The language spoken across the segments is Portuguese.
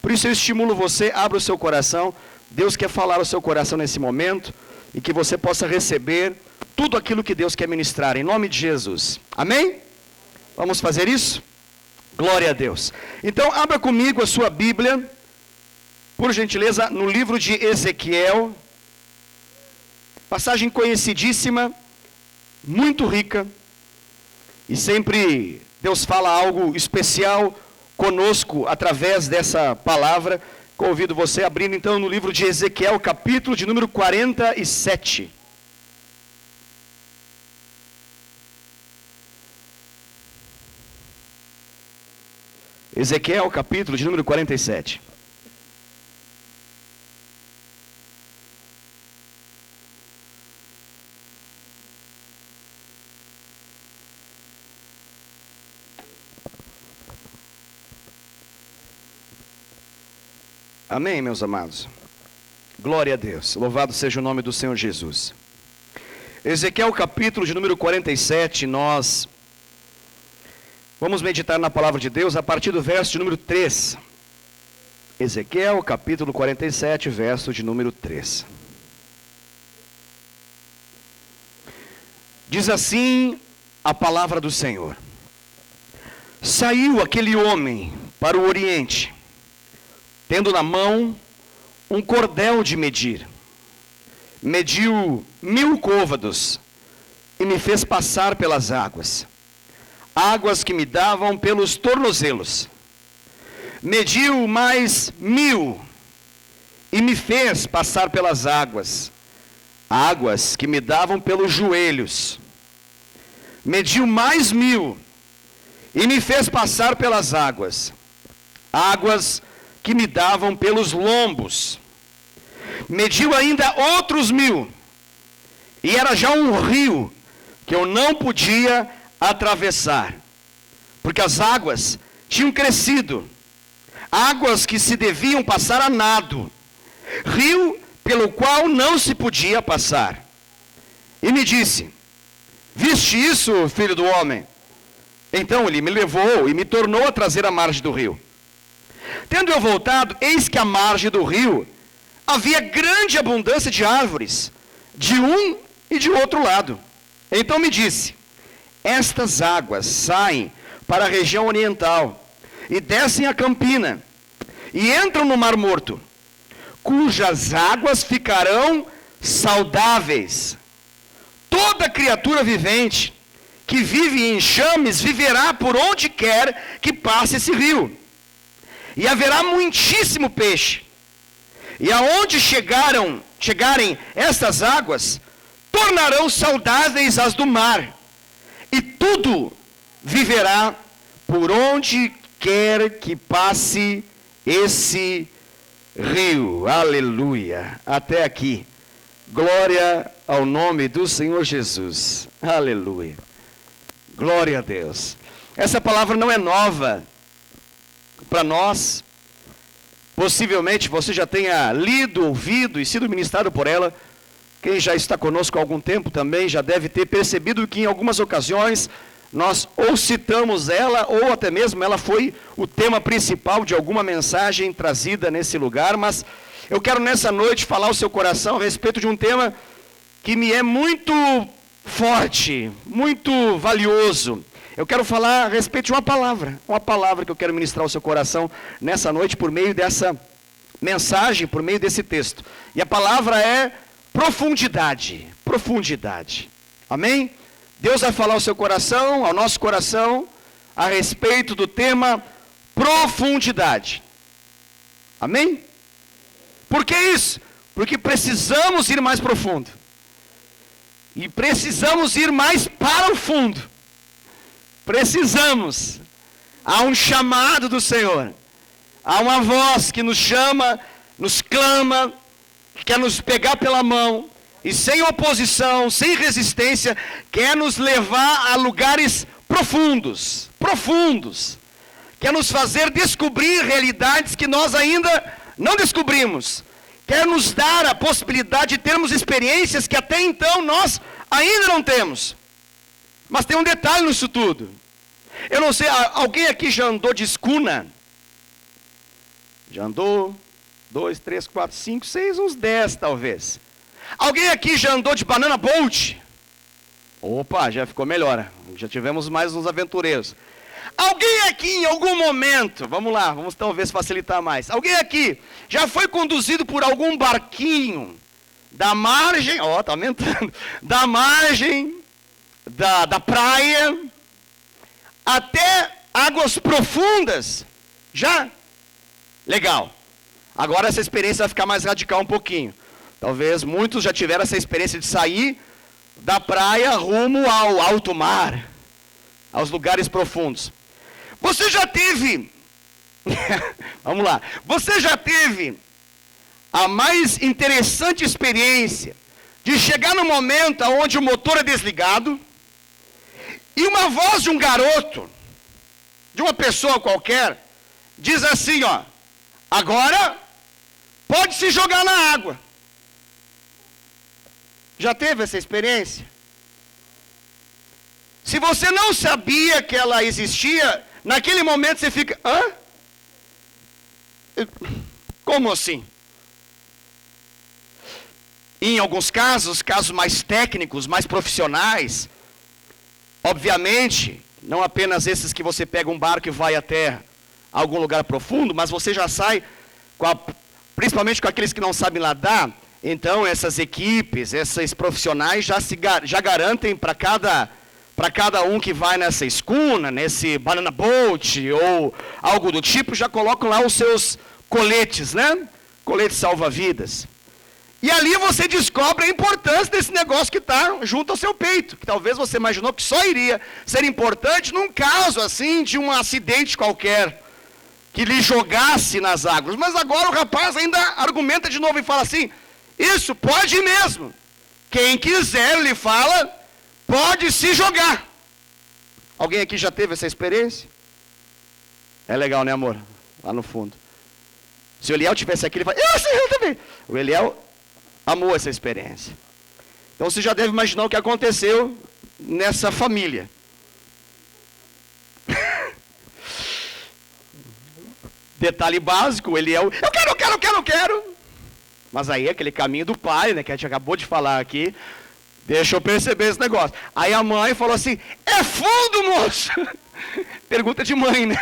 Por isso eu estimulo você, abra o seu coração. Deus quer falar ao seu coração nesse momento e que você possa receber tudo aquilo que Deus quer ministrar, em nome de Jesus. Amém? Vamos fazer isso? Glória a Deus. Então, abra comigo a sua Bíblia, por gentileza, no livro de Ezequiel. Passagem conhecidíssima, muito rica. E sempre Deus fala algo especial conosco através dessa palavra. Convido você abrindo então no livro de Ezequiel, capítulo de número 47. Ezequiel, capítulo de número 47. Amém, meus amados? Glória a Deus. Louvado seja o nome do Senhor Jesus. Ezequiel, capítulo de número 47, nós vamos meditar na palavra de Deus a partir do verso de número 3. Ezequiel, capítulo 47, verso de número 3. Diz assim a palavra do Senhor: Saiu aquele homem para o oriente, tendo na mão um cordel de medir. Mediu 1000 côvados e me fez passar pelas águas, águas que me davam pelos tornozelos. Mediu mais 1000 e me fez passar pelas águas, águas que me davam pelos joelhos. Mediu mais 1000 e me fez passar pelas águas, águas que me davam pelos lombos. Mediu ainda outros 1000, e era já um rio que eu não podia atravessar, porque as águas tinham crescido, águas que se deviam passar a nado, rio pelo qual não se podia passar. E me disse: Viste isso, filho do homem? Então ele me levou e me tornou a trazer à margem do rio. Tendo eu voltado, eis que à margem do rio havia grande abundância de árvores, de um e de outro lado. Então me disse: Estas águas saem para a região oriental, e descem a campina, e entram no Mar Morto, cujas águas ficarão saudáveis. Toda criatura vivente que vive em enxames viverá por onde quer que passe esse rio. E haverá muitíssimo peixe. E aonde chegarem estas águas, tornarão saudáveis as do mar. E tudo viverá por onde quer que passe esse rio. Aleluia. Até aqui. Glória ao nome do Senhor Jesus. Aleluia. Glória a Deus. Essa palavra não é nova para nós. Possivelmente você já tenha lido, ouvido e sido ministrado por ela. Quem já está conosco há algum tempo também já deve ter percebido que em algumas ocasiões nós ou citamos ela, ou até mesmo ela foi o tema principal de alguma mensagem trazida nesse lugar. Mas eu quero nessa noite falar ao seu coração a respeito de um tema que me é muito forte, muito valioso. Eu quero falar a respeito de uma palavra que eu quero ministrar ao seu coração nessa noite por meio dessa mensagem, por meio desse texto. E a palavra é profundidade, profundidade. Amém? Deus vai falar ao seu coração, ao nosso coração, a respeito do tema profundidade. Amém? Por que isso? Porque precisamos ir mais profundo. E precisamos ir mais para o fundo. Precisamos. Há um chamado do Senhor. Há uma voz que nos chama, nos clama, que quer nos pegar pela mão. E sem oposição, sem resistência, quer nos levar a lugares profundos. Profundos. Quer nos fazer descobrir realidades que nós ainda não descobrimos. Quer nos dar a possibilidade de termos experiências que até então nós ainda não temos. Mas tem um detalhe nisso tudo. Eu não sei, alguém aqui já andou de escuna? Já andou? 2, 3, 4, 5, 6, uns 10 talvez. Alguém aqui já andou de banana boat? Opa, já ficou melhor. Já tivemos mais uns aventureiros. Alguém aqui em algum momento, vamos lá, vamos talvez facilitar mais. Alguém aqui já foi conduzido por algum barquinho da margem, ó, tá aumentando, da margem da praia até águas profundas? Já? Legal. Agora essa experiência vai ficar mais radical um pouquinho. Talvez muitos já tiveram essa experiência de sair da praia rumo ao alto mar, aos lugares profundos. Você já teve, vamos lá, você já teve a mais interessante experiência de chegar no momento onde o motor é desligado e uma voz de um garoto, de uma pessoa qualquer, diz assim, ó, agora pode se jogar na água. Já teve essa experiência? Se você não sabia que ela existia, naquele momento você fica, hã? Como assim? Em alguns casos mais técnicos, mais profissionais, obviamente, não apenas esses que você pega um barco e vai até algum lugar profundo, mas você já sai, principalmente com aqueles que não sabem nadar, então essas equipes, esses profissionais já garantem para cada um que vai nessa escuna, nesse banana boat ou algo do tipo, já colocam lá os seus coletes, né? Coletes salva-vidas. E ali você descobre a importância desse negócio que está junto ao seu peito, que talvez você imaginou que só iria ser importante num caso assim de um acidente qualquer, que lhe jogasse nas águas. Mas agora o rapaz ainda argumenta de novo e fala assim, isso pode mesmo. Quem quiser, ele fala, pode se jogar. Alguém aqui já teve essa experiência? É legal, né, amor? Lá no fundo. Se o Eliel tivesse aqui, ele fala, eu também. O Eliel amou essa experiência. Então você já deve imaginar o que aconteceu nessa família. Detalhe básico, o Eliel, eu quero. Mas aí aquele caminho do pai, né, que a gente acabou de falar aqui, deixa eu perceber esse negócio. Aí a mãe falou assim, é fundo, moço. Pergunta de mãe, né?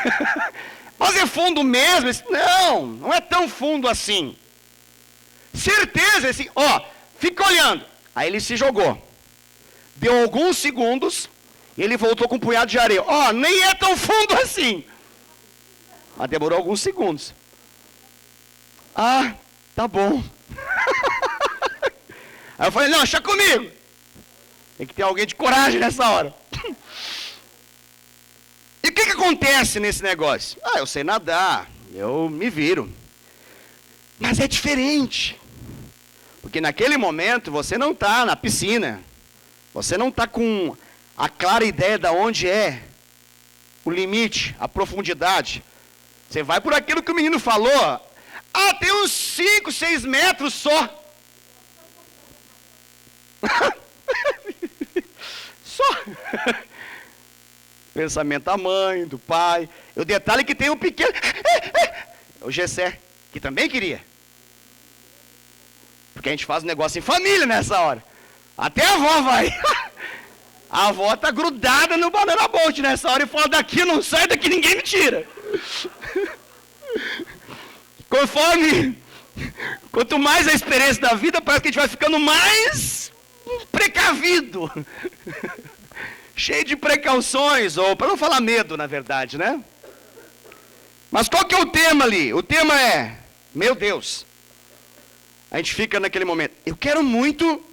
Mas é fundo mesmo? Não é tão fundo assim. Certeza, assim, ó, fica olhando. Aí ele se jogou. Deu alguns segundos, e ele voltou com um punhado de areia. Ó, nem é tão fundo assim. Mas demorou alguns segundos. Ah, tá bom. Aí eu falei, não, deixa comigo. Tem que ter alguém de coragem nessa hora. E o que acontece nesse negócio? Ah, eu sei nadar, eu me viro. Mas é diferente. Porque naquele momento você não está na piscina. Você não está com a clara ideia de onde é o limite, a profundidade. Você vai por aquilo que o menino falou. Ah, tem uns 5, 6 metros só. Só. Pensamento da mãe, do pai. O detalhe é que tem um pequeno. O Gessé, que também queria. Porque a gente faz um negócio em família nessa hora. Até a avó vai. A avó está grudada no banana boat nessa hora e fala, daqui não sai, daqui ninguém me tira. Quanto mais a experiência da vida, parece que a gente vai ficando mais precavido. Cheio de precauções, ou para não falar medo, na verdade, né? Mas qual que é o tema ali? O tema é, meu Deus. A gente fica naquele momento, eu quero muito,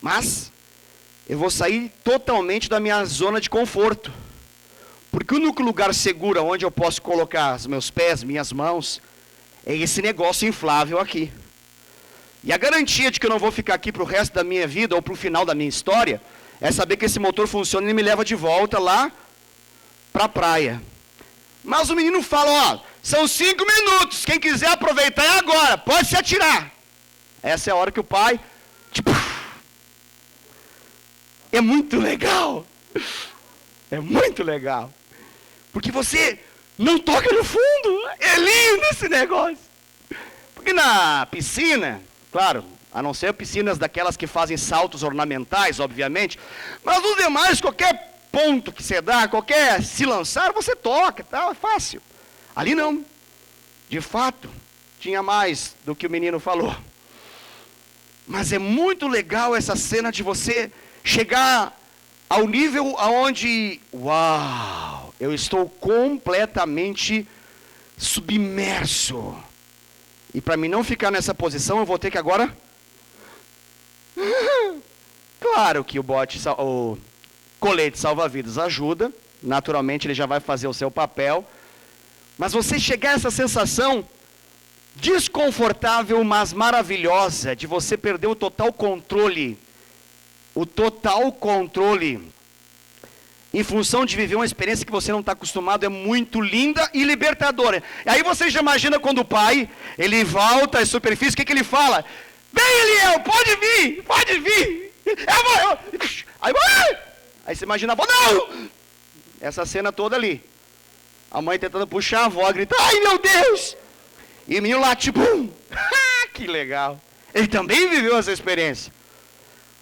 mas eu vou sair totalmente da minha zona de conforto. Porque o único lugar seguro onde eu posso colocar os meus pés, minhas mãos, é esse negócio inflável aqui. E a garantia de que eu não vou ficar aqui para o resto da minha vida ou para o final da minha história, é saber que esse motor funciona e me leva de volta lá para a praia. Mas o menino fala, ó, são 5 minutos, quem quiser aproveitar é agora, pode se atirar. Essa é a hora que o pai, tipo, é muito legal. É muito legal. Porque você não toca no fundo. É lindo esse negócio. Porque na piscina, claro, a não ser piscinas daquelas que fazem saltos ornamentais, obviamente, mas nos demais, qualquer ponto que você dá, qualquer se lançar, você toca, tá? É fácil. Ali não. De fato, tinha mais do que o menino falou. Mas é muito legal essa cena de você chegar ao nível aonde, uau, eu estou completamente submerso. E para mim não ficar nessa posição, eu vou ter que agora... Claro que o colete salva-vidas ajuda, naturalmente ele já vai fazer o seu papel, mas você chegar a essa sensação desconfortável, mas maravilhosa, de você perder o total controle, em função de viver uma experiência que você não está acostumado, é muito linda e libertadora. E aí você já imagina quando o pai, ele volta à superfície, o que ele fala? Vem, Eliel, pode vir. Aí você imagina, não! Essa cena toda ali. A mãe tentando puxar a avó, grita, ai meu Deus! E o menino lá, tipo, que legal. Ele também viveu essa experiência.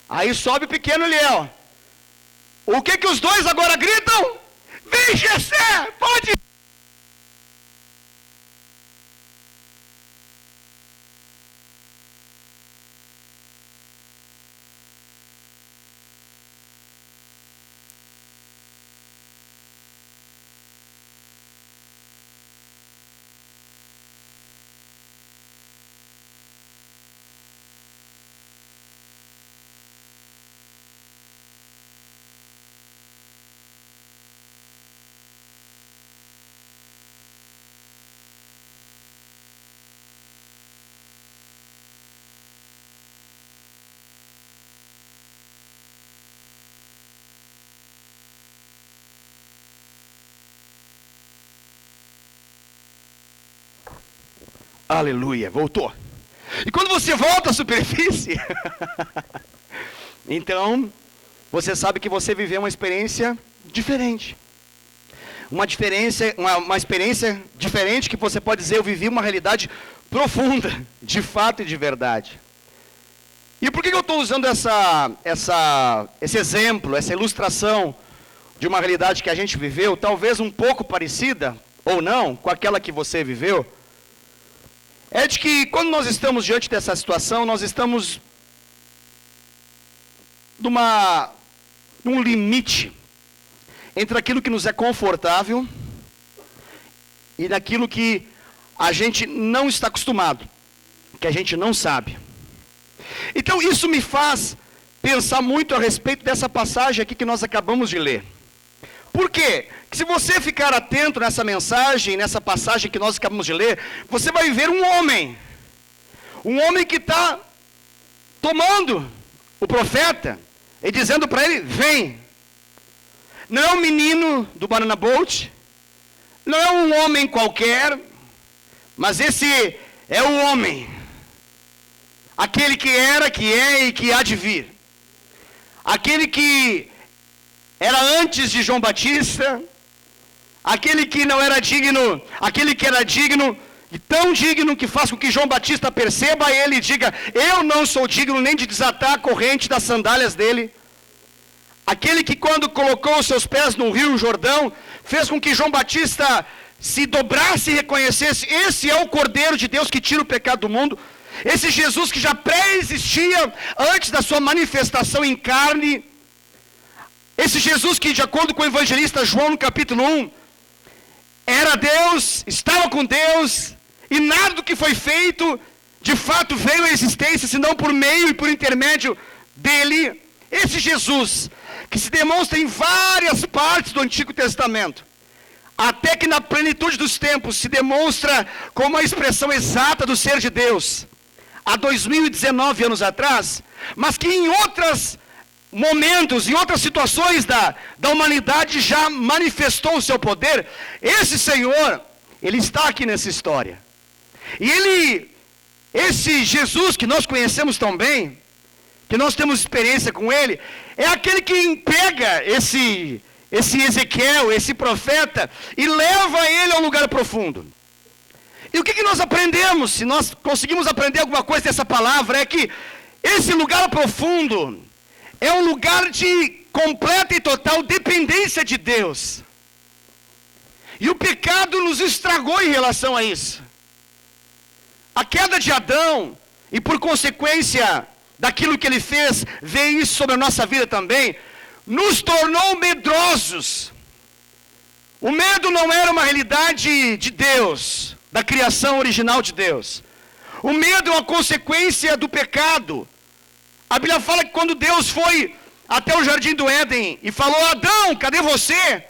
Aí sobe o pequeno Eliel. O que os dois agora gritam? Vem, Jessé, pode ir. Aleluia, voltou. E quando você volta à superfície, então, você sabe que você viveu uma experiência diferente. Uma experiência diferente que você pode dizer, eu vivi uma realidade profunda, de fato e de verdade. E por que eu estou usando esse exemplo, essa ilustração de uma realidade que a gente viveu, talvez um pouco parecida, ou não, com aquela que você viveu? É de que quando nós estamos diante dessa situação, nós estamos num limite entre aquilo que nos é confortável e daquilo que a gente não está acostumado, que a gente não sabe. Então isso me faz pensar muito a respeito dessa passagem aqui que nós acabamos de ler. Por quê? Que se você ficar atento nessa mensagem, nessa passagem que nós acabamos de ler, você vai ver um homem que está tomando o profeta e dizendo para ele, vem. Não é um menino do Banana Boat, não é um homem qualquer, mas esse é o homem, aquele que era, que é e que há de vir, aquele que era antes de João Batista, aquele que não era digno, aquele que era digno, e tão digno que faz com que João Batista perceba ele e diga, eu não sou digno nem de desatar a corrente das sandálias dele. Aquele que quando colocou os seus pés no rio Jordão, fez com que João Batista se dobrasse e reconhecesse, esse é o Cordeiro de Deus que tira o pecado do mundo. Esse Jesus que já pré-existia antes da sua manifestação em carne. Esse Jesus que, de acordo com o evangelista João, no capítulo 1, era Deus, estava com Deus, e nada do que foi feito, de fato, veio à existência, senão por meio e por intermédio dele. Esse Jesus, que se demonstra em várias partes do Antigo Testamento, até que na plenitude dos tempos se demonstra como a expressão exata do ser de Deus, há 2019 anos atrás, mas que em outros momentos, em outras situações da humanidade já manifestou o seu poder. Esse Senhor, Ele está aqui nessa história. E esse Jesus que nós conhecemos tão bem, que nós temos experiência com Ele, é aquele que pega esse Ezequiel, esse profeta, e leva ele ao lugar profundo. E o que nós aprendemos, se nós conseguimos aprender alguma coisa dessa palavra, é que esse lugar profundo é um lugar de completa e total dependência de Deus. E o pecado nos estragou em relação a isso. A queda de Adão, e por consequência daquilo que ele fez, veio isso sobre a nossa vida também, nos tornou medrosos. O medo não era uma realidade de Deus, da criação original de Deus. O medo é uma consequência do pecado. A Bíblia fala que quando Deus foi até o jardim do Éden e falou: Adão, cadê você?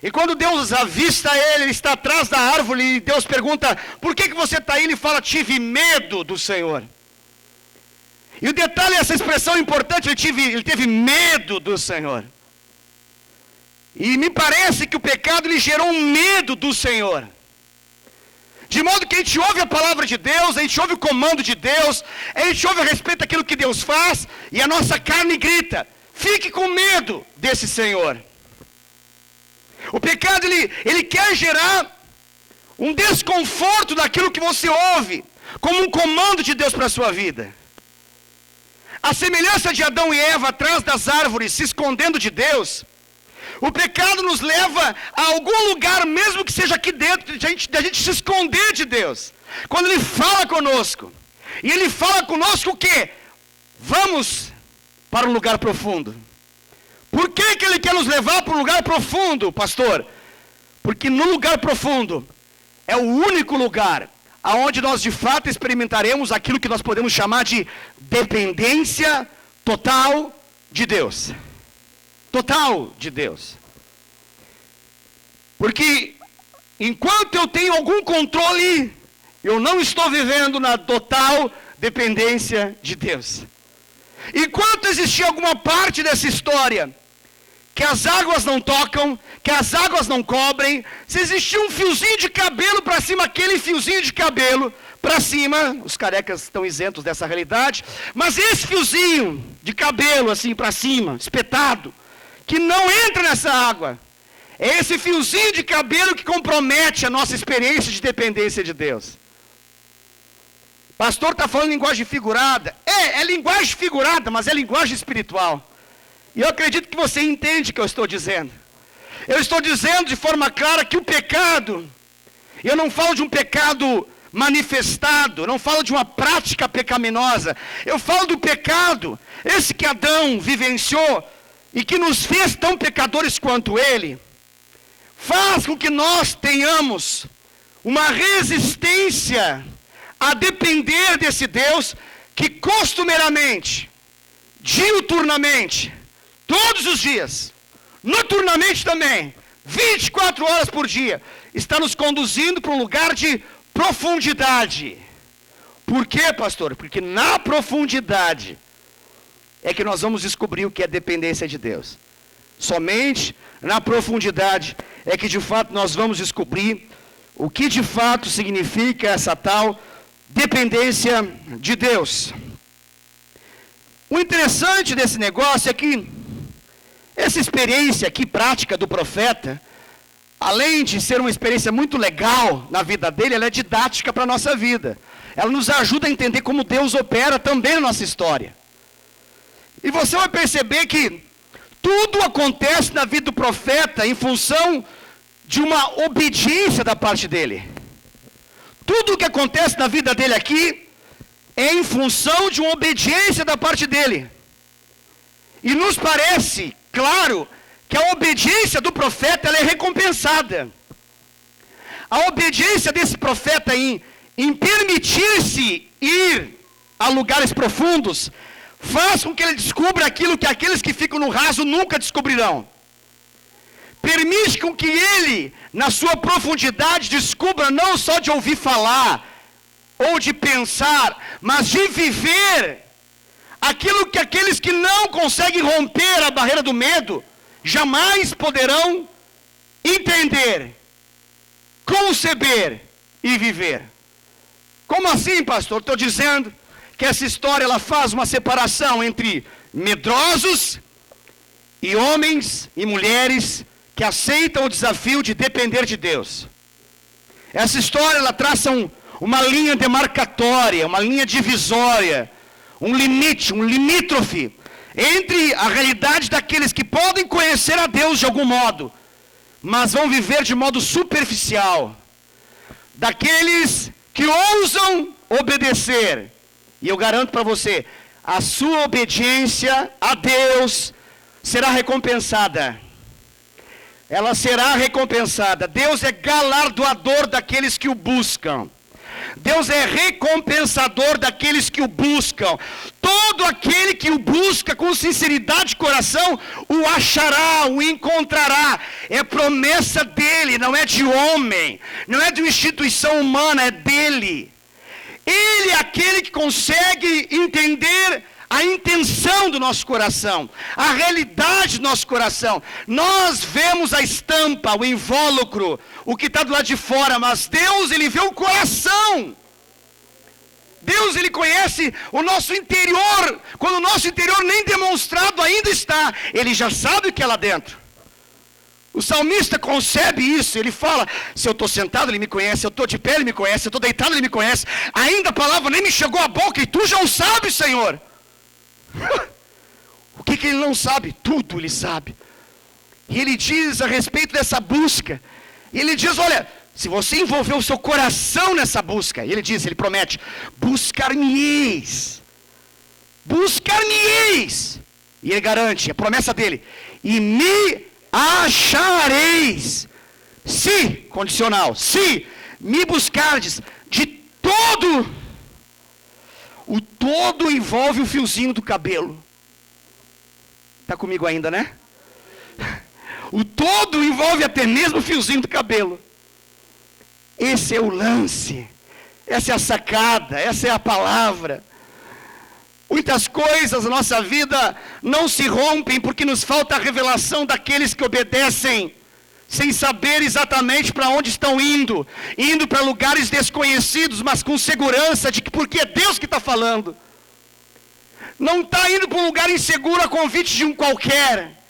E quando Deus avista ele está atrás da árvore, e Deus pergunta: por que você está aí? Ele fala: tive medo do Senhor. E o detalhe, essa expressão importante, ele teve medo do Senhor. E me parece que o pecado lhe gerou um medo do Senhor. De modo que a gente ouve a palavra de Deus, a gente ouve o comando de Deus, a gente ouve a respeito daquilo que Deus faz, e a nossa carne grita: fique com medo desse Senhor. O pecado, ele quer gerar um desconforto daquilo que você ouve, como um comando de Deus para a sua vida. A semelhança de Adão e Eva atrás das árvores, se escondendo de Deus, o pecado nos leva a algum lugar, mesmo que seja aqui dentro, de a gente se esconder de Deus. Quando Ele fala conosco, e Ele fala conosco o quê? Vamos para um lugar profundo. Por que Ele quer nos levar para um lugar profundo, pastor? Porque no lugar profundo é o único lugar aonde nós de fato experimentaremos aquilo que nós podemos chamar de dependência total de Deus. Total de Deus. Porque enquanto eu tenho algum controle, eu não estou vivendo na total dependência de Deus. Enquanto existir alguma parte dessa história que as águas não tocam, que as águas não cobrem, se existir um fiozinho de cabelo para cima, aquele fiozinho de cabelo para cima, os carecas estão isentos dessa realidade, mas esse fiozinho de cabelo assim para cima, espetado, que não entra nessa água, é esse fiozinho de cabelo que compromete a nossa experiência de dependência de Deus. Pastor está falando linguagem figurada. É linguagem figurada, mas é linguagem espiritual. E eu acredito que você entende o que eu estou dizendo. Eu estou dizendo de forma clara que o pecado, eu não falo de um pecado manifestado, não falo de uma prática pecaminosa, eu falo do pecado, esse que Adão vivenciou, e que nos fez tão pecadores quanto ele, faz com que nós tenhamos uma resistência a depender desse Deus que costumeiramente, diuturnamente, todos os dias, noturnamente também, 24 horas por dia, está nos conduzindo para um lugar de profundidade. Por quê, pastor? Porque na profundidade é que nós vamos descobrir o que é dependência de Deus. Somente na profundidade é que de fato nós vamos descobrir o que de fato significa essa tal dependência de Deus. O interessante desse negócio é que essa experiência aqui prática do profeta, além de ser uma experiência muito legal na vida dele, ela é didática para a nossa vida. Ela nos ajuda a entender como Deus opera também na nossa história. E você vai perceber que tudo acontece na vida do profeta em função de uma obediência da parte dele. Tudo o que acontece na vida dele aqui é em função de uma obediência da parte dele. E nos parece, claro, que a obediência do profeta ela é recompensada. A obediência desse profeta em permitir-se ir a lugares profundos, faz com que ele descubra aquilo que aqueles que ficam no raso nunca descobrirão. Permite com que ele, na sua profundidade, descubra não só de ouvir falar, ou de pensar, mas de viver aquilo que aqueles que não conseguem romper a barreira do medo, jamais poderão entender, conceber e viver. Como assim, pastor? Estou dizendo que essa história ela faz uma separação entre medrosos e homens e mulheres que aceitam o desafio de depender de Deus. Essa história, ela traça uma linha demarcatória, uma linha divisória, um limite, um limítrofe entre a realidade daqueles que podem conhecer a Deus de algum modo, mas vão viver de modo superficial, daqueles que ousam obedecer. E eu garanto para você, a sua obediência a Deus será recompensada. Ela será recompensada. Deus é galardoador daqueles que o buscam. Deus é recompensador daqueles que o buscam. Todo aquele que o busca com sinceridade de coração, o achará, o encontrará. É promessa dele, não é de homem, não é de uma instituição humana, é dele. Ele é aquele que consegue entender a intenção do nosso coração, a realidade do nosso coração. Nós vemos a estampa, o invólucro, o que está do lado de fora, mas Deus, Ele vê o coração. Deus, Ele conhece o nosso interior, quando o nosso interior nem demonstrado ainda está, Ele já sabe o que é lá dentro. O salmista concebe isso, ele fala, se eu estou sentado, Ele me conhece, se eu estou de pé, Ele me conhece, se eu estou deitado, Ele me conhece, ainda a palavra nem me chegou à boca, e Tu já o sabes, Senhor. O que Ele não sabe? Tudo Ele sabe. E Ele diz a respeito dessa busca, e Ele diz, olha, se você envolver o seu coração nessa busca, e Ele diz, Ele promete, buscar-me-eis, e Ele garante, a promessa dele, e me achareis, se, condicional, se me buscardes de todo. O todo envolve o fiozinho do cabelo. Está comigo ainda, né? O todo envolve até mesmo o fiozinho do cabelo. Esse é o lance. Essa é a sacada. Essa é a palavra. Muitas coisas na nossa vida não se rompem porque nos falta a revelação daqueles que obedecem, sem saber exatamente para onde estão indo para lugares desconhecidos, mas com segurança de que porque é Deus que está falando. Não está indo para um lugar inseguro a convite de um qualquer,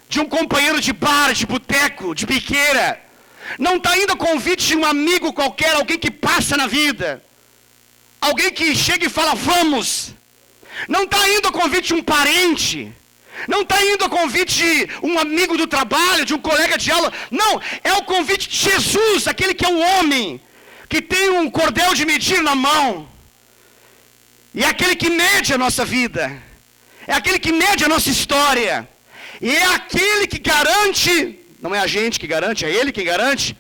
de um companheiro de bar, de boteco, de biqueira. Não está indo a convite de um amigo qualquer, alguém que passa na vida, alguém que chega e fala, vamos. Não está indo a convite de um parente, não está indo a convite de um amigo do trabalho, de um colega de aula. Não, é o convite de Jesus, aquele que é o homem, que tem um cordel de medir na mão. E é aquele que mede a nossa vida, é aquele que mede a nossa história. E é aquele que garante, não é a gente que garante, é Ele que garante,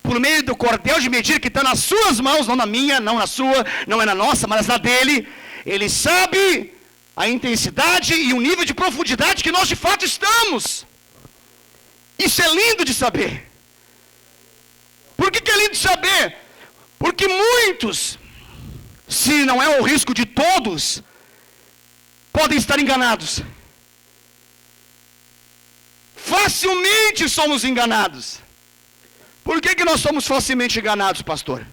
por meio do cordel de medir que está nas suas mãos, não na minha, não na sua, não é na nossa, mas na dele. Ele sabe a intensidade e o nível de profundidade que nós de fato estamos. Isso é lindo de saber. Por que é lindo de saber? Porque muitos, se não é o risco de todos, podem estar enganados. Facilmente somos enganados. Por que nós somos facilmente enganados, pastor?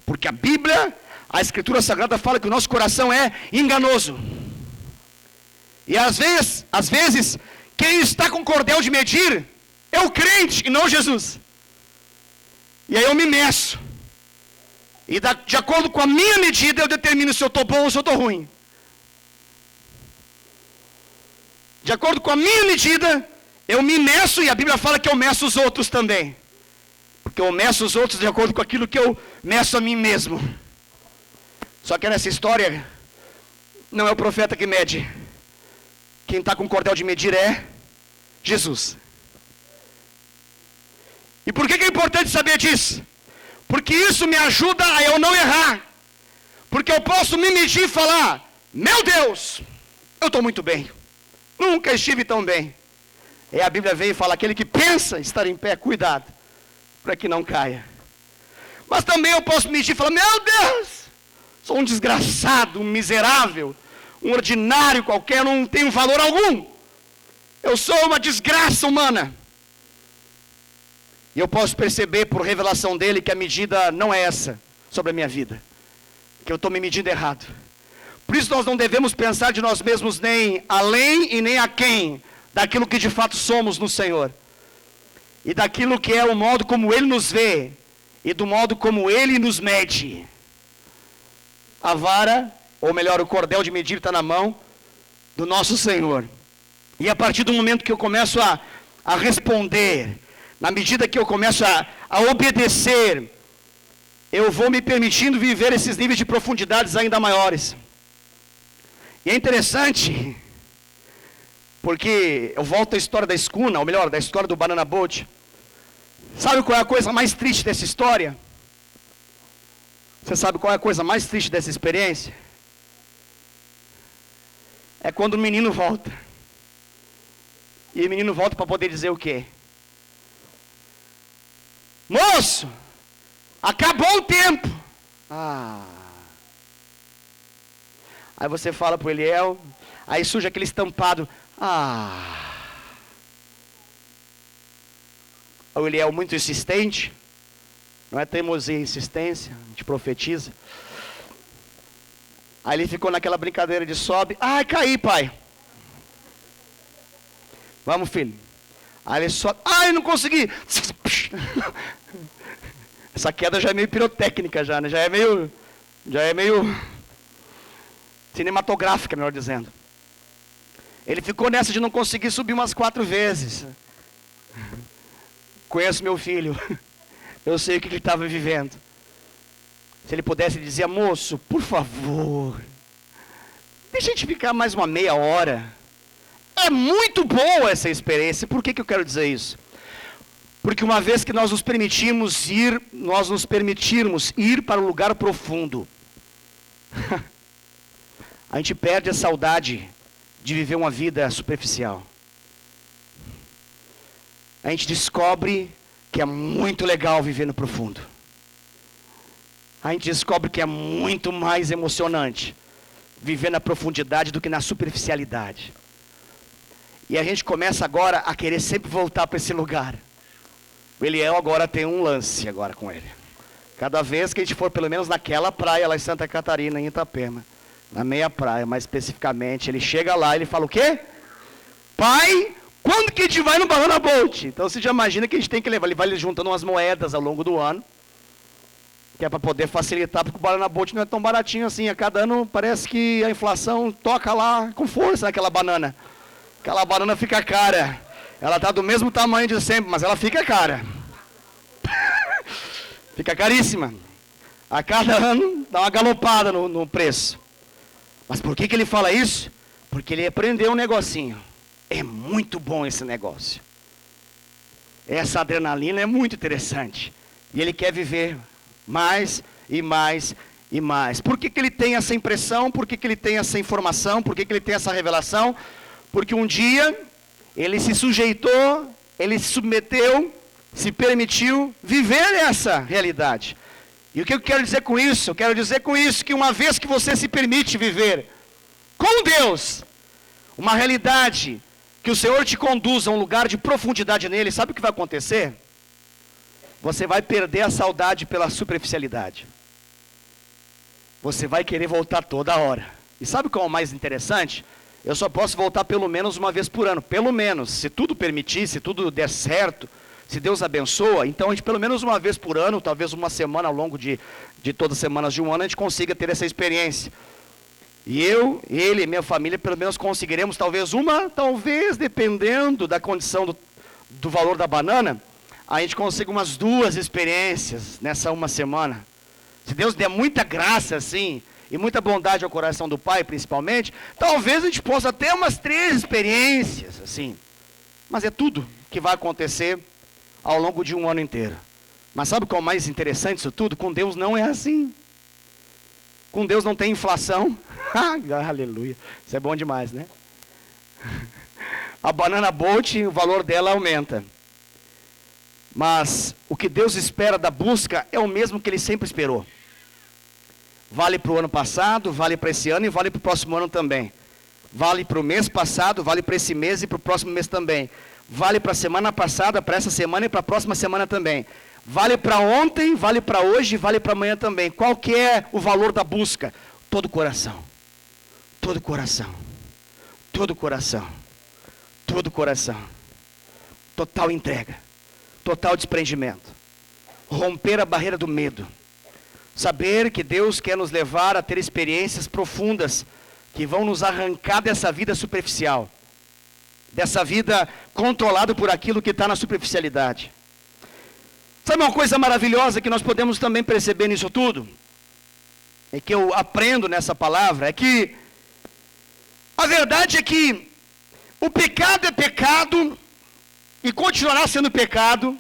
Porque a Bíblia, a Escritura Sagrada fala que o nosso coração é enganoso. E às vezes, quem está com cordel de medir é o crente e não Jesus. E aí eu me meço. E de acordo com a minha medida eu determino se eu estou bom ou se eu estou ruim. De acordo com a minha medida, eu me meço e a Bíblia fala que eu meço os outros também. Porque eu meço os outros de acordo com aquilo que eu meço a mim mesmo. Só que nessa história, não é o profeta que mede. Quem está com cordel de medir é Jesus. E por que é importante saber disso? Porque isso me ajuda a eu não errar. Porque eu posso me medir e falar, meu Deus, eu estou muito bem. Nunca estive tão bem. E a Bíblia vem e fala, aquele que pensa estar em pé, cuidado, para que não caia. Mas também eu posso medir e falar, meu Deus, sou um desgraçado, um miserável, um ordinário qualquer, não tenho valor algum. Eu sou uma desgraça humana. E eu posso perceber por revelação dele que a medida não é essa sobre a minha vida. Que eu estou me medindo errado. Por isso nós não devemos pensar de nós mesmos nem além e nem aquém daquilo que de fato somos no Senhor, e daquilo que é o modo como Ele nos vê, e do modo como Ele nos mede. A vara, ou melhor, o cordel de medir está na mão do nosso Senhor. E a partir do momento que eu começo a responder, na medida que eu começo a obedecer, eu vou me permitindo viver esses níveis de profundidades ainda maiores. E é interessante, porque eu volto à história da escuna, ou melhor, da história do Banana Boat. Sabe qual é a coisa mais triste dessa história? Você sabe qual é a coisa mais triste dessa experiência? É quando o menino volta. E o menino volta para poder dizer o quê? Moço, acabou o tempo. Aí você fala para o Eliel, aí surge aquele estampado. O Eliel muito insistente. Não é teimosia e insistência, a gente profetiza. Aí ele ficou naquela brincadeira de sobe. Ai, caí, pai. Vamos, filho. Aí ele sobe. Ai, não consegui. Essa queda já é meio pirotécnica já, né? Já é meio cinematográfica, melhor dizendo. Ele ficou nessa de não conseguir subir umas 4 vezes. Conheço meu filho. Eu sei o que ele estava vivendo. Se ele pudesse, ele dizia, moço, por favor, deixa a gente ficar mais uma meia hora. É muito boa essa experiência. Por que eu quero dizer isso? Porque uma vez que nós nos permitirmos ir para o lugar profundo, a gente perde a saudade de viver uma vida superficial. A gente descobre que é muito legal viver no profundo. A gente descobre que é muito mais emocionante viver na profundidade do que na superficialidade. E a gente começa agora a querer sempre voltar para esse lugar. O Eliel agora tem um lance agora com ele. Cada vez que a gente for pelo menos naquela praia lá em Santa Catarina, em Itapema, na meia praia mais especificamente, ele chega lá e ele fala o quê? Pai, quando que a gente vai no Banana Boat? Então você já imagina que a gente tem que levar, ele vai juntando umas moedas ao longo do ano, que é para poder facilitar, porque o Banana Boat não é tão baratinho assim. A cada ano parece que a inflação toca lá com força naquela banana. Aquela banana fica cara. Ela está do mesmo tamanho de sempre, mas ela fica cara. Fica caríssima. A cada ano dá uma galopada no preço. Mas por que ele fala isso? Porque ele aprendeu um negocinho. É muito bom esse negócio. Essa adrenalina é muito interessante. E ele quer viver mais e mais e mais. Por que ele tem essa impressão? Por que ele tem essa informação? Por que ele tem essa revelação? Porque um dia ele se sujeitou, ele se submeteu, se permitiu viver essa realidade. E o que eu quero dizer com isso? Eu quero dizer com isso que uma vez que você se permite viver com Deus, uma realidade que o Senhor te conduza a um lugar de profundidade nele, sabe o que vai acontecer? Você vai perder a saudade pela superficialidade. Você vai querer voltar toda hora. E sabe qual é o mais interessante? Eu só posso voltar pelo menos uma vez por ano. Pelo menos, se tudo permitir, se tudo der certo, se Deus abençoa, então a gente pelo menos uma vez por ano, talvez uma semana ao longo de todas as semanas de um ano, a gente consiga ter essa experiência. E eu, ele e minha família, pelo menos conseguiremos talvez dependendo da condição do valor da banana, a gente consiga umas 2 experiências nessa uma semana. Se Deus der muita graça assim, e muita bondade ao coração do Pai, principalmente, talvez a gente possa ter umas 3 experiências, assim. Mas é tudo que vai acontecer ao longo de um ano inteiro. Mas sabe qual é o mais interessante disso tudo? Com Deus não é assim. Com Deus não tem inflação. Aleluia. Isso é bom demais, né? A Banana Boat, o valor dela aumenta. Mas o que Deus espera da busca é o mesmo que Ele sempre esperou. Vale para o ano passado, vale para esse ano e vale para o próximo ano também. Vale para o mês passado, vale para esse mês e para o próximo mês também. Vale para a semana passada, para essa semana e para a próxima semana também. Vale para ontem, vale para hoje e vale para amanhã também. Qual que é o valor da busca? Todo coração. Todo coração. Todo coração. todo o coração. Total entrega, total desprendimento. Romper a barreira do medo. Saber que Deus quer nos levar a ter experiências profundas que vão nos arrancar dessa vida superficial, dessa vida controlada por aquilo que está na superficialidade. Sabe uma coisa maravilhosa que nós podemos também perceber nisso tudo? É que eu aprendo nessa palavra, é que a verdade é que o pecado é pecado e continuará sendo pecado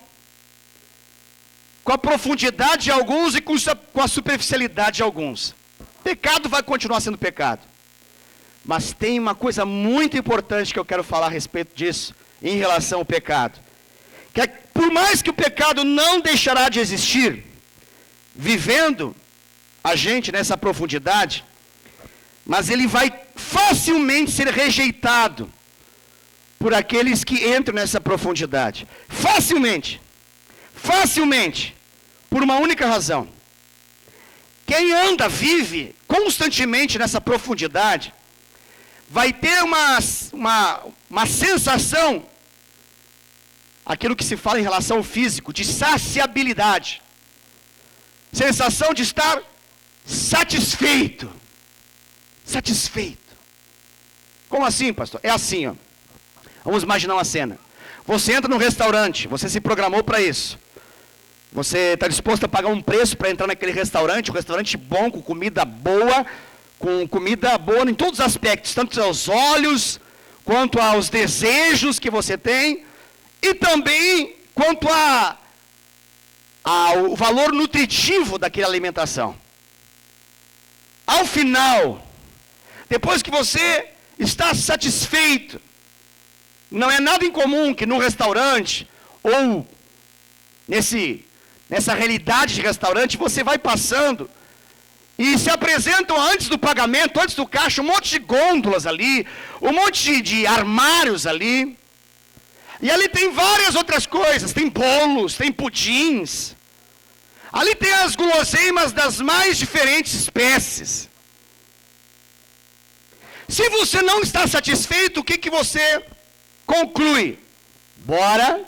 com a profundidade de alguns e com a superficialidade de alguns. Pecado vai continuar sendo pecado. Mas tem uma coisa muito importante que eu quero falar a respeito disso, em relação ao pecado. Que é, por mais que o pecado não deixará de existir, vivendo a gente nessa profundidade, mas ele vai facilmente ser rejeitado por aqueles que entram nessa profundidade. Facilmente. Facilmente. Por uma única razão. Quem anda, vive constantemente nessa profundidade, vai ter uma sensação, aquilo que se fala em relação ao físico, de saciabilidade. Sensação de estar satisfeito. Satisfeito. Como assim, pastor? É assim, ó. Vamos imaginar uma cena. Você entra num restaurante, você se programou para isso. Você está disposto a pagar um preço para entrar naquele restaurante, um restaurante bom, com comida boa em todos os aspectos, tanto aos olhos, quanto aos desejos que você tem, e também quanto ao valor nutritivo daquela alimentação. Ao final, depois que você está satisfeito, não é nada incomum que no restaurante, ou nessa realidade de restaurante, você vai passando, e se apresentam antes do pagamento, antes do caixa, um monte de gôndolas ali, um monte de armários ali. E ali tem várias outras coisas, tem bolos, tem pudins. Ali tem as guloseimas das mais diferentes espécies. Se você não está satisfeito, o que você conclui? Bora,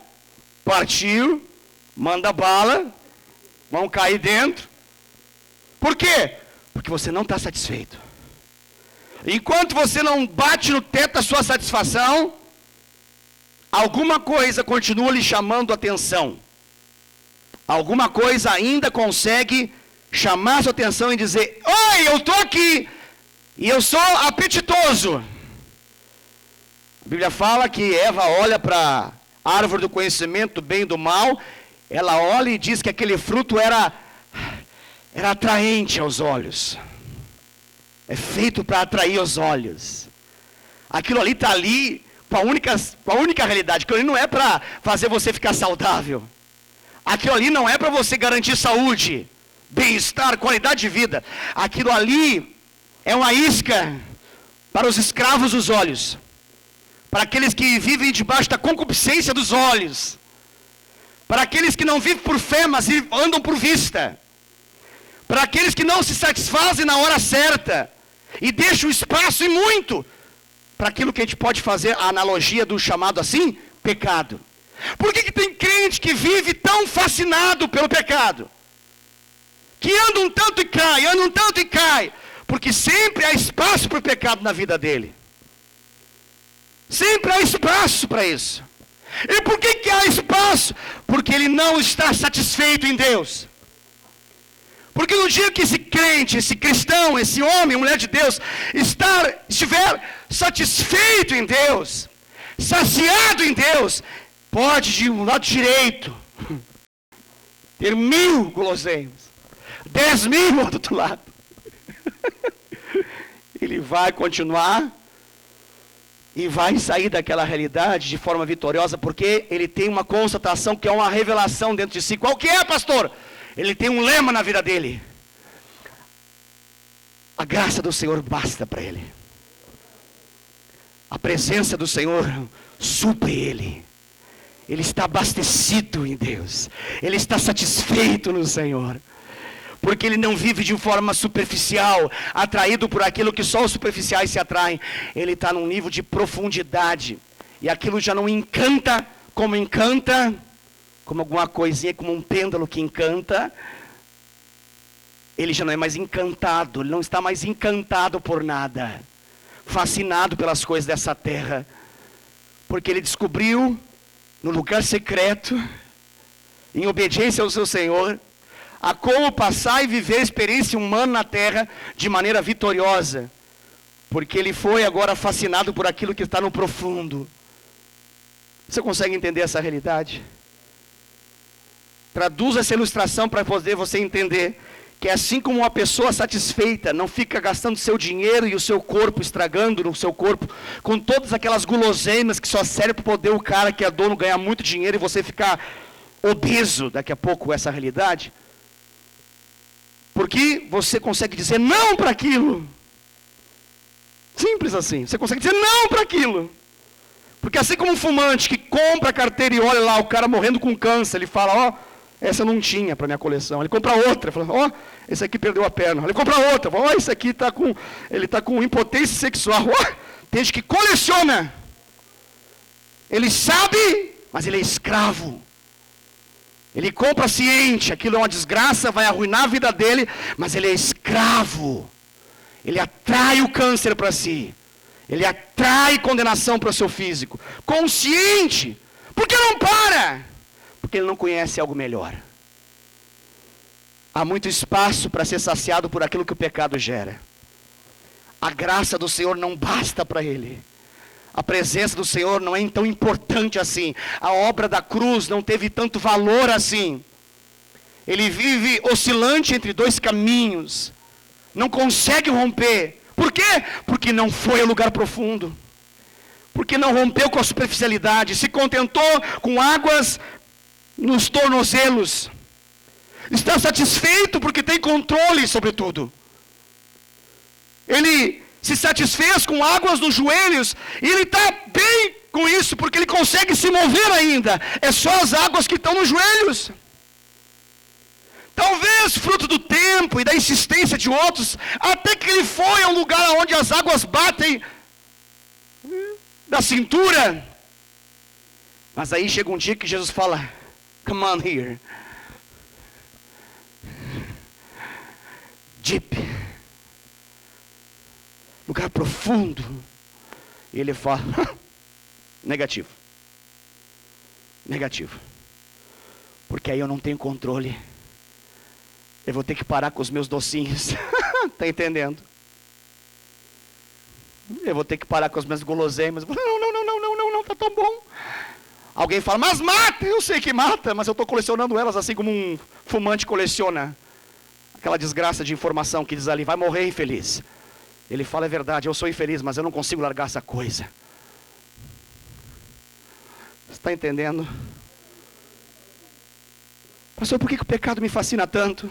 partiu, manda bala, vão cair dentro. Por quê? Porque você não está satisfeito. Enquanto você não bate no teto da sua satisfação, alguma coisa continua lhe chamando a atenção. Alguma coisa ainda consegue chamar a sua atenção e dizer: oi, eu estou aqui, e eu sou apetitoso. A Bíblia fala que Eva olha para a árvore do conhecimento do bem e do mal, ela olha e diz que aquele fruto era atraente aos olhos. É feito para atrair os olhos. Aquilo ali está ali com a única realidade. Aquilo ali não é para fazer você ficar saudável. Aquilo ali não é para você garantir saúde, bem-estar, qualidade de vida. Aquilo ali é uma isca para os escravos dos olhos. Para aqueles que vivem debaixo da concupiscência dos olhos. Para aqueles que não vivem por fé, mas andam por vista. Para aqueles que não se satisfazem na hora certa e deixam espaço e muito para aquilo que a gente pode fazer a analogia do chamado assim, pecado. Por que tem crente que vive tão fascinado pelo pecado? Que anda um tanto e cai, porque sempre há espaço para o pecado na vida dele. Sempre há espaço para isso. E por que há espaço? Porque ele não está satisfeito em Deus. Porque no dia que esse crente, esse cristão, esse homem, mulher de Deus, estiver satisfeito em Deus, saciado em Deus, pode de um lado direito ter 1000 guloseimas, 10.000 do outro lado. Ele vai continuar e vai sair daquela realidade de forma vitoriosa, porque ele tem uma constatação que é uma revelação dentro de si. Qual que é, pastor? Ele tem um lema na vida dele. A graça do Senhor basta para ele. A presença do Senhor supre ele. Ele está abastecido em Deus. Ele está satisfeito no Senhor. Porque ele não vive de forma superficial, atraído por aquilo que só os superficiais se atraem. Ele está num nível de profundidade. e aquilo já não encanta, como alguma coisinha, como um pêndulo que encanta, ele já não é mais encantado, ele não está mais encantado por nada, fascinado pelas coisas dessa terra, porque ele descobriu, no lugar secreto, em obediência ao seu Senhor, a como passar e viver a experiência humana na terra de maneira vitoriosa, porque ele foi agora fascinado por aquilo que está no profundo. Você consegue entender essa realidade? Traduza essa ilustração para poder você entender que assim como uma pessoa satisfeita não fica gastando seu dinheiro e o seu corpo, estragando no seu corpo, com todas aquelas guloseimas que só servem para poder o cara que é dono ganhar muito dinheiro e você ficar obeso daqui a pouco, essa realidade. Porque você consegue dizer não para aquilo. Simples assim, você consegue dizer não para aquilo. Porque assim como um fumante que compra a carteira e olha lá o cara morrendo com câncer, ele fala, ó, essa eu não tinha para minha coleção. Ele compra outra, fala, ó, esse aqui perdeu a perna. Ele compra outra, fala, ó, esse aqui ele está com impotência sexual. Ó, tem gente que coleciona. Ele sabe, mas ele é escravo. Ele compra ciente, aquilo é uma desgraça, vai arruinar a vida dele, mas ele é escravo. Ele atrai o câncer para si. Ele atrai condenação para o seu físico. Consciente. Por que não para? Porque ele não conhece algo melhor. Há muito espaço para ser saciado por aquilo que o pecado gera. A graça do Senhor não basta para ele. A presença do Senhor não é tão importante assim. A obra da cruz não teve tanto valor assim. Ele vive oscilante entre dois caminhos. Não consegue romper. Por quê? Porque não foi ao lugar profundo. Porque não rompeu com a superficialidade. Se contentou com águas nos tornozelos. Está satisfeito porque tem controle sobre tudo. Ele se satisfez com águas nos joelhos, e ele está bem com isso, porque ele consegue se mover ainda. É só as águas que estão nos joelhos. Talvez fruto do tempo e da insistência de outros, até que ele foi a um lugar onde as águas batem da cintura. Mas aí chega um dia que Jesus fala, come on here. Deep. Lugar profundo. E ele fala, negativo. Negativo. Porque aí eu não tenho controle. Eu vou ter que parar com os meus docinhos. Está entendendo? Eu vou ter que parar com as minhas guloseimas. Não, tá tão bom. Alguém fala, mas mata. Eu sei que mata, mas eu estou colecionando elas assim como um fumante coleciona. Aquela desgraça de informação que diz ali, vai morrer infeliz. Ele fala, é verdade, eu sou infeliz, mas eu não consigo largar essa coisa. Você está entendendo? Pastor, por que o pecado me fascina tanto?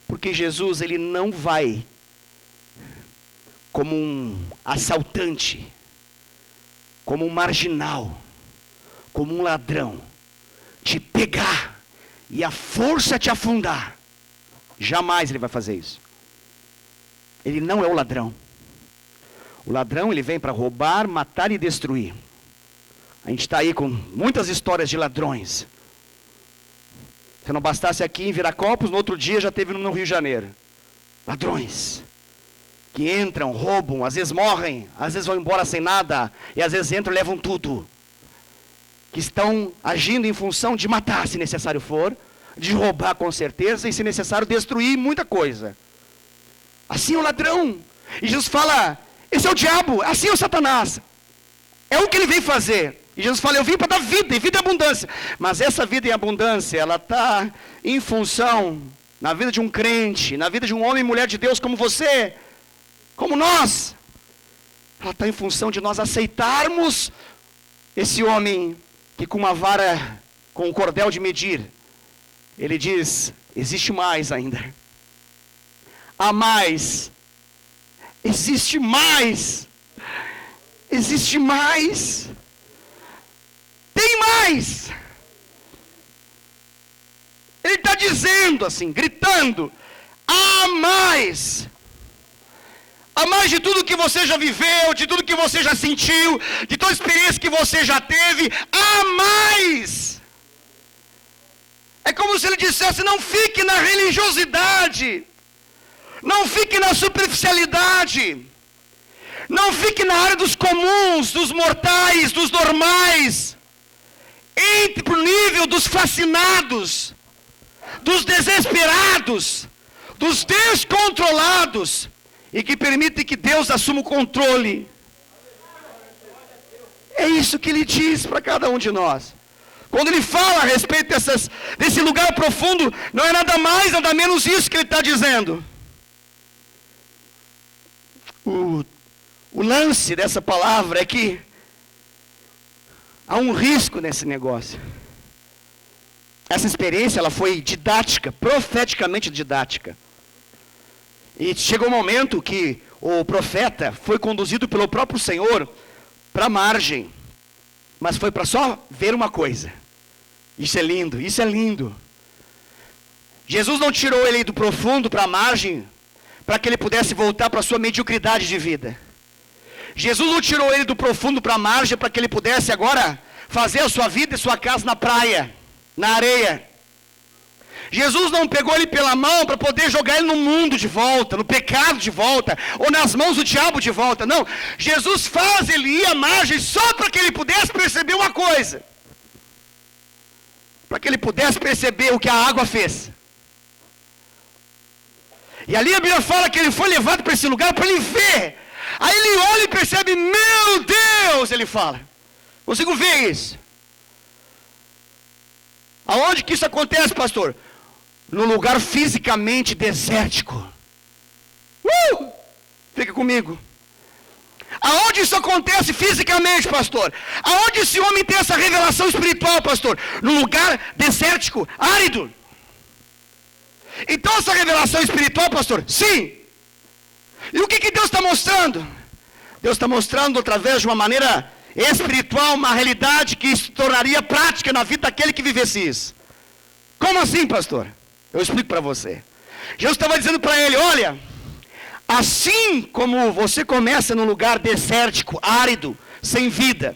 Porque Jesus, ele não vai como um assaltante, como um marginal, como um ladrão, te pegar e a força te afundar. Jamais ele vai fazer isso. Ele não é o ladrão. O ladrão, ele vem para roubar, matar e destruir. A gente está aí com muitas histórias de ladrões. Se não bastasse aqui em Viracopos, no outro dia já teve no Rio de Janeiro. Ladrões. Que entram, roubam, às vezes morrem, às vezes vão embora sem nada, e às vezes entram e levam tudo. Que estão agindo em função de matar, se necessário for, de roubar com certeza, e se necessário destruir muita coisa. Assim é o ladrão. E Jesus fala, esse é o diabo, assim é o Satanás. É o que ele vem fazer. E Jesus fala, eu vim para dar vida, e vida é abundância. Mas essa vida em abundância, ela está em função, na vida de um crente, na vida de um homem e mulher de Deus como você, como nós. Ela está em função de nós aceitarmos esse homem que com uma vara, com um cordel de medir, ele diz, existe mais ainda. Há mais. Existe mais. Existe mais. Tem mais. Ele está dizendo assim, gritando, há mais. a mais de tudo que você já viveu, de tudo que você já sentiu, de toda a experiência que você já teve, há mais. É como se ele dissesse: não fique na religiosidade, não fique na superficialidade, não fique na área dos comuns, dos mortais, dos normais. Entre para o nível dos fascinados, dos desesperados, dos descontrolados, e que permite que Deus assuma o controle. É isso que ele diz para cada um de nós. Quando ele fala a respeito desse lugar profundo, não é nada mais, nada menos isso que ele está dizendo. O lance dessa palavra é que há um risco nesse negócio. Essa experiência, ela foi didática, profeticamente didática. E chegou um momento que o profeta foi conduzido pelo próprio Senhor para a margem. Mas foi para só ver uma coisa. Isso é lindo, isso é lindo. Jesus não tirou ele do profundo para a margem para que ele pudesse voltar para a sua mediocridade de vida. Jesus não tirou ele do profundo para a margem para que ele pudesse agora fazer a sua vida e sua casa na praia, na areia. Jesus não pegou ele pela mão para poder jogar ele no mundo de volta, no pecado de volta, ou nas mãos do diabo de volta. Não, Jesus faz ele ir à margem só para que ele pudesse perceber uma coisa. Para que ele pudesse perceber o que a água fez. E ali a Bíblia fala que ele foi levado para esse lugar para ele ver. Aí ele olha e percebe: meu Deus, ele fala. Consigo ver isso. Aonde que isso acontece, pastor? No lugar fisicamente desértico. Fica comigo. Aonde isso acontece fisicamente, pastor? Aonde esse homem tem essa revelação espiritual, pastor? No lugar desértico, árido. Então essa revelação espiritual, pastor? Sim. E o que Deus está mostrando? Deus está mostrando através de uma maneira espiritual, uma realidade que se tornaria prática na vida daquele que vivesse isso. Como assim, pastor? Eu explico para você. Jesus estava dizendo para ele: olha, assim como você começa num lugar desértico, árido, sem vida,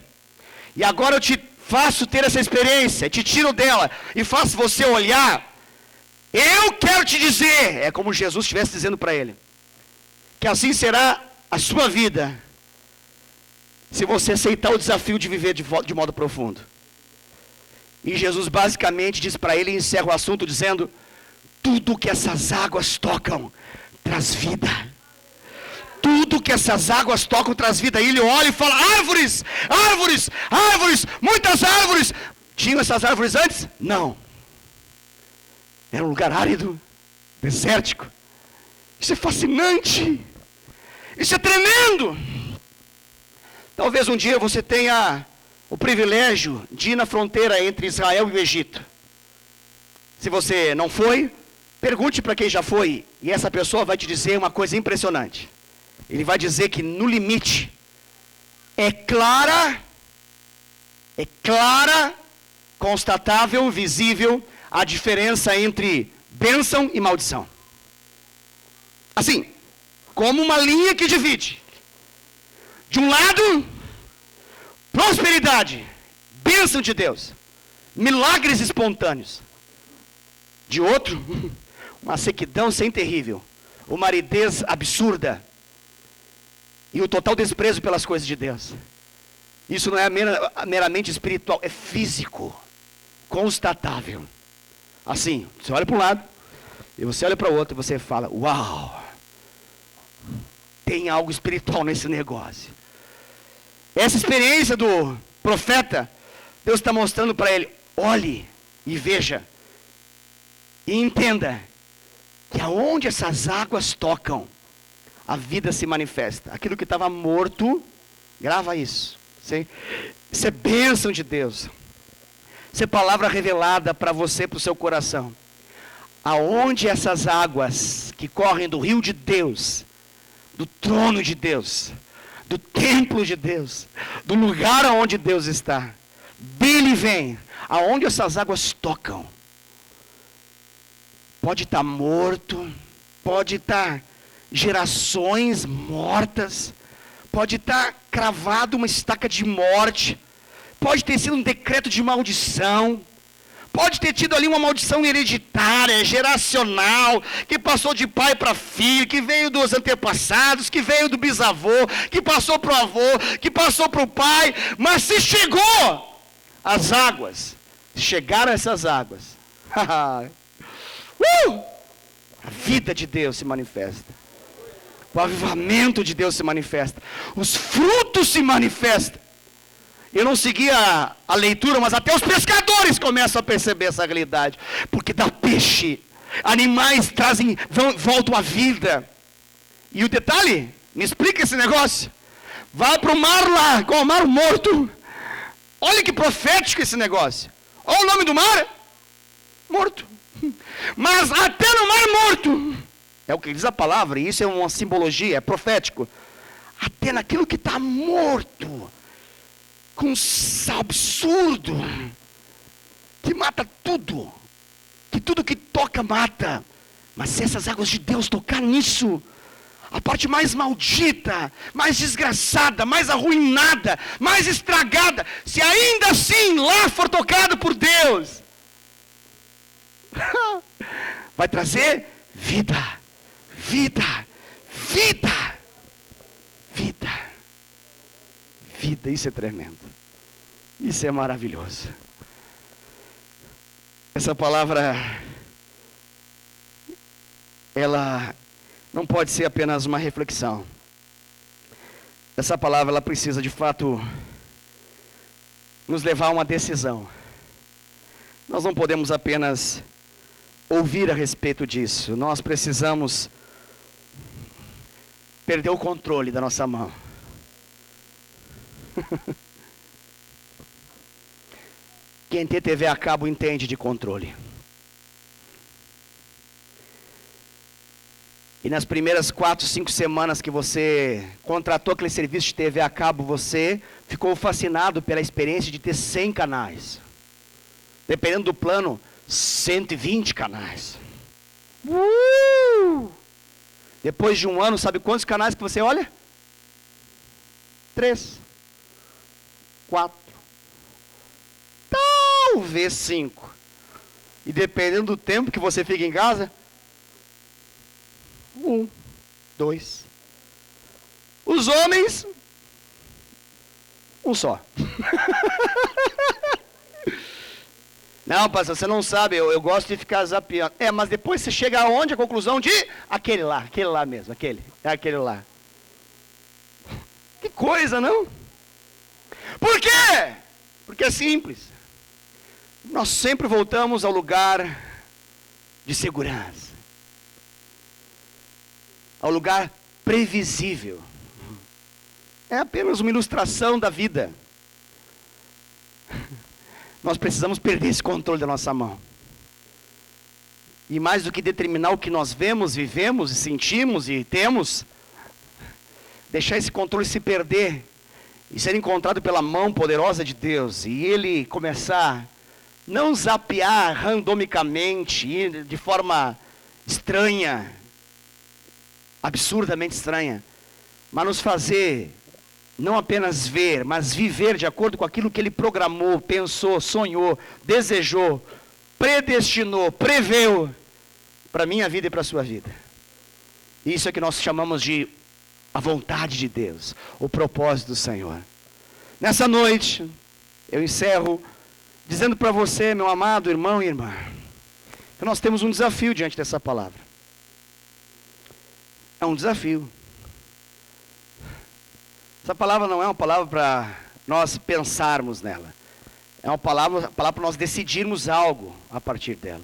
e agora eu te faço ter essa experiência, te tiro dela e faço você olhar, eu quero te dizer, é como Jesus estivesse dizendo para ele, que assim será a sua vida, se você aceitar o desafio de viver de modo profundo. E Jesus basicamente diz para ele, e encerra o assunto dizendo: tudo que essas águas tocam traz vida. Tudo que essas águas tocam traz vida. E ele olha e fala: árvores, árvores, árvores, muitas árvores. Tinham essas árvores antes? Não. Era um lugar árido, desértico. Isso é fascinante. Isso é tremendo. Talvez um dia você tenha o privilégio de ir na fronteira entre Israel e o Egito. Se você não foi, pergunte para quem já foi, e essa pessoa vai te dizer uma coisa impressionante. Ele vai dizer que no limite é clara, constatável, visível a diferença entre bênção e maldição. Assim, como uma linha que divide. De um lado, prosperidade, bênção de Deus, milagres espontâneos. De outro, uma sequidão sem terrível, uma aridez absurda e o total desprezo pelas coisas de Deus. Isso não é meramente espiritual, é físico, constatável. Assim, você olha para um lado e você olha para o outro e você fala: uau, tem algo espiritual nesse negócio. Essa experiência do profeta, Deus está mostrando para ele: olhe e veja e entenda que aonde essas águas tocam, a vida se manifesta. Aquilo que estava morto, grava isso. Sim? Isso é bênção de Deus. Isso é palavra revelada para você, para o seu coração. Aonde essas águas que correm do rio de Deus, do trono de Deus, do templo de Deus, do lugar onde Deus está, dele vem, aonde essas águas tocam. Pode estar morto, pode estar gerações mortas, pode estar cravado uma estaca de morte, pode ter sido um decreto de maldição, pode ter tido ali uma maldição hereditária, geracional, que passou de pai para filho, que veio dos antepassados, que veio do bisavô, que passou para o avô, que passou para o pai, mas se chegou às águas, chegaram essas águas, a vida de Deus se manifesta, o avivamento de Deus se manifesta, os frutos se manifestam. Eu não segui a leitura, mas até os pescadores começam a perceber essa realidade. Porque dá peixe, animais voltam à vida. E o detalhe, me explica esse negócio. Vai para o mar lá, com o mar morto. Olha que profético esse negócio. Olha o nome do mar. Morto. Mas até no mar morto, é o que diz a palavra, e isso é uma simbologia, é profético. Até naquilo que está morto, com um sal absurdo, que mata tudo, que tudo que toca mata, mas se essas águas de Deus tocar nisso, a parte mais maldita, mais desgraçada, mais arruinada, mais estragada, se ainda assim lá for tocado por Deus, vai trazer vida, vida, vida, vida. Vida, isso é tremendo. Isso é maravilhoso. Essa palavra, ela não pode ser apenas uma reflexão. Essa palavra, ela precisa de fato nos levar a uma decisão. Nós não podemos apenas ouvir a respeito disso. Nós precisamos perder o controle da nossa mão. Quem tem TV a cabo entende de controle. E nas primeiras 4, 5 semanas que você contratou aquele serviço de TV a cabo, você ficou fascinado pela experiência de ter 100 canais. Dependendo do plano, 120 canais. Depois de um ano, sabe quantos canais que você olha? 3. 4, talvez 5. E dependendo do tempo que você fica em casa, 1, 2. Os homens, um só. Não, pastor, você não sabe, eu gosto de ficar zapeando. Mas depois você chega aonde? A conclusão de aquele lá mesmo, é aquele lá. Que coisa, não? Por quê? Porque é simples. Nós sempre voltamos ao lugar de segurança, ao lugar previsível. É apenas uma ilustração da vida. Nós precisamos perder esse controle da nossa mão. E mais do que determinar o que nós vemos, vivemos e sentimos e temos, deixar esse controle se perder e ser encontrado pela mão poderosa de Deus, e Ele começar, não zapear randomicamente, e de forma estranha, absurdamente estranha, mas nos fazer, não apenas ver, mas viver de acordo com aquilo que Ele programou, pensou, sonhou, desejou, predestinou, preveu, para a minha vida e para a sua vida. Isso é que nós chamamos de a vontade de Deus, o propósito do Senhor. Nessa noite, eu encerro dizendo para você, meu amado irmão e irmã, que nós temos um desafio diante dessa palavra. É um desafio. Essa palavra não é uma palavra para nós pensarmos nela. É uma palavra para nós decidirmos algo a partir dela.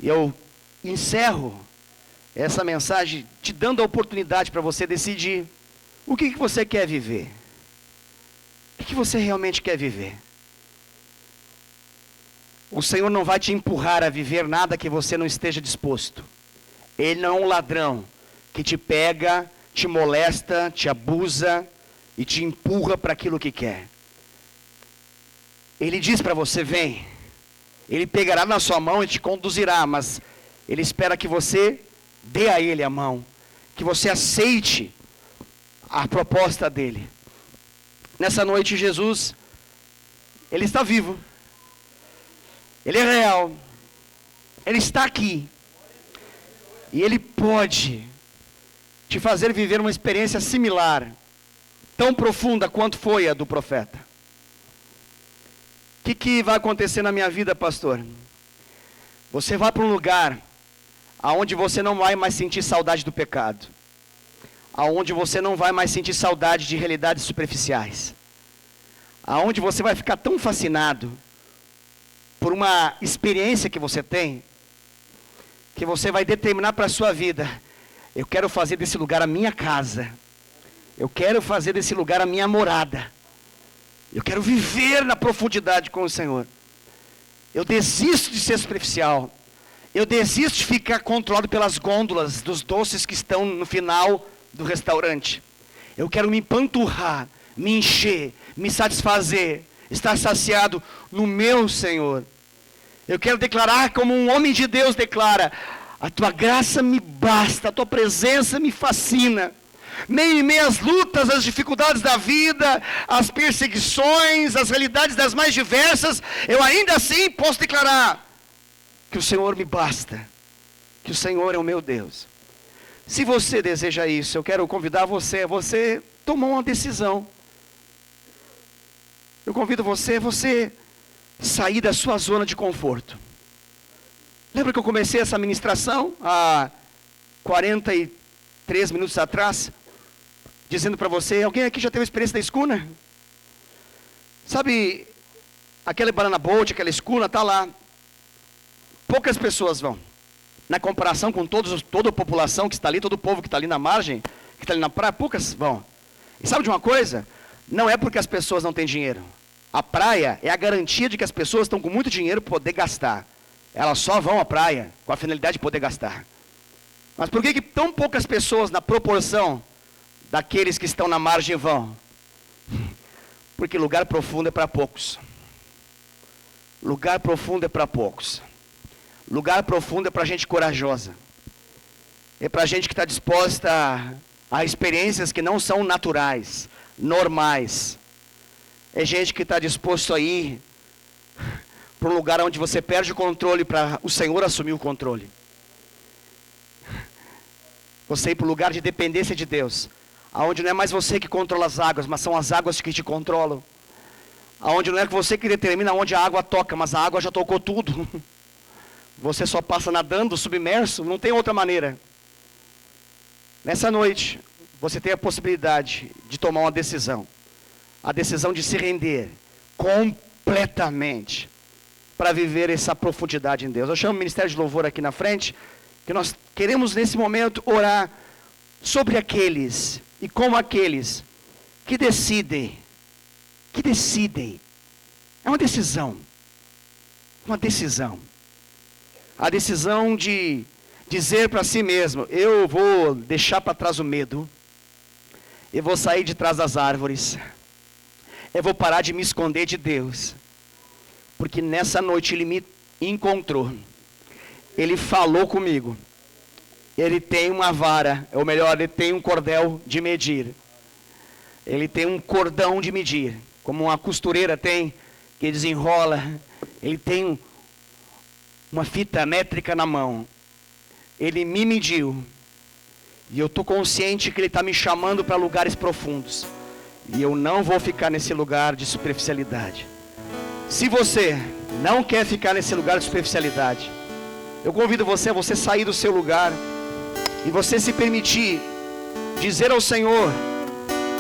E eu encerro essa mensagem te dando a oportunidade para você decidir o que você quer viver. O que você realmente quer viver. O Senhor não vai te empurrar a viver nada que você não esteja disposto. Ele não é um ladrão que te pega, te molesta, te abusa e te empurra para aquilo que quer. Ele diz para você, vem. Ele pegará na sua mão e te conduzirá, mas Ele espera que você dê a Ele a mão, que você aceite a proposta dEle. Nessa noite, Jesus, Ele está vivo, Ele é real, Ele está aqui, e Ele pode te fazer viver uma experiência similar, tão profunda quanto foi a do profeta. O que vai acontecer na minha vida, pastor? Você vai para um lugar aonde você não vai mais sentir saudade do pecado, aonde você não vai mais sentir saudade de realidades superficiais, aonde você vai ficar tão fascinado por uma experiência que você tem, que você vai determinar para a sua vida: eu quero fazer desse lugar a minha casa, eu quero fazer desse lugar a minha morada, eu quero viver na profundidade com o Senhor. Eu desisto de ser superficial, eu desisto de ficar controlado pelas gôndolas dos doces que estão no final do restaurante. Eu quero me empanturrar, me encher, me satisfazer, estar saciado no meu Senhor. Eu quero declarar como um homem de Deus declara: a tua graça me basta, a tua presença me fascina. Meio em meio às lutas, às dificuldades da vida, às perseguições, às realidades das mais diversas, eu ainda assim posso declarar que o Senhor me basta, que o Senhor é o meu Deus. Se você deseja isso, eu quero convidar você tomou uma decisão. Eu convido você sair da sua zona de conforto. Lembra que eu comecei essa ministração há 43 minutos atrás, dizendo para você: alguém aqui já teve experiência da escuna? Sabe, aquela banana boat, aquela escuna, está lá. Poucas pessoas vão. Na comparação com toda a população que está ali, todo o povo que está ali na margem, que está ali na praia, poucas vão. E sabe de uma coisa? Não é porque as pessoas não têm dinheiro. A praia é a garantia de que as pessoas estão com muito dinheiro para poder gastar. Elas só vão à praia com a finalidade de poder gastar. Mas por que tão poucas pessoas, na proporção daqueles que estão na margem, vão? Porque lugar profundo é para poucos. Lugar profundo é para poucos. Lugar profundo é para gente corajosa. É para gente que está disposta a experiências que não são naturais, normais. É gente que está disposto a ir para um lugar onde você perde o controle para o Senhor assumir o controle. Você ir para o lugar de dependência de Deus, aonde não é mais você que controla as águas, mas são as águas que te controlam. Aonde não é você que determina onde a água toca, mas a água já tocou tudo. Você só passa nadando, submerso, não tem outra maneira. Nessa noite, você tem a possibilidade de tomar uma decisão. A decisão de se render completamente para viver essa profundidade em Deus. Eu chamo o Ministério de Louvor aqui na frente, que nós queremos nesse momento orar sobre aqueles e como aqueles que decidem. É uma decisão. A decisão de dizer para si mesmo: eu vou deixar para trás o medo, eu vou sair de trás das árvores, eu vou parar de me esconder de Deus, porque nessa noite Ele me encontrou, Ele falou comigo, Ele tem uma vara, ou melhor, Ele tem um cordel de medir, Ele tem um cordão de medir, como uma costureira tem, que desenrola, Ele tem uma fita métrica na mão. Ele me mediu, e eu estou consciente que Ele está me chamando para lugares profundos, e eu não vou ficar nesse lugar de superficialidade. Se você não quer ficar nesse lugar de superficialidade, eu convido você a você sair do seu lugar, e você se permitir dizer ao Senhor,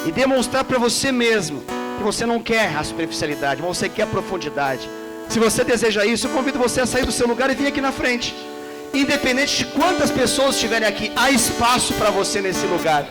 e demonstrar para você mesmo, que você não quer a superficialidade, mas você quer a profundidade. Se você deseja isso, eu convido você a sair do seu lugar e vir aqui na frente. Independente de quantas pessoas estiverem aqui, há espaço para você nesse lugar.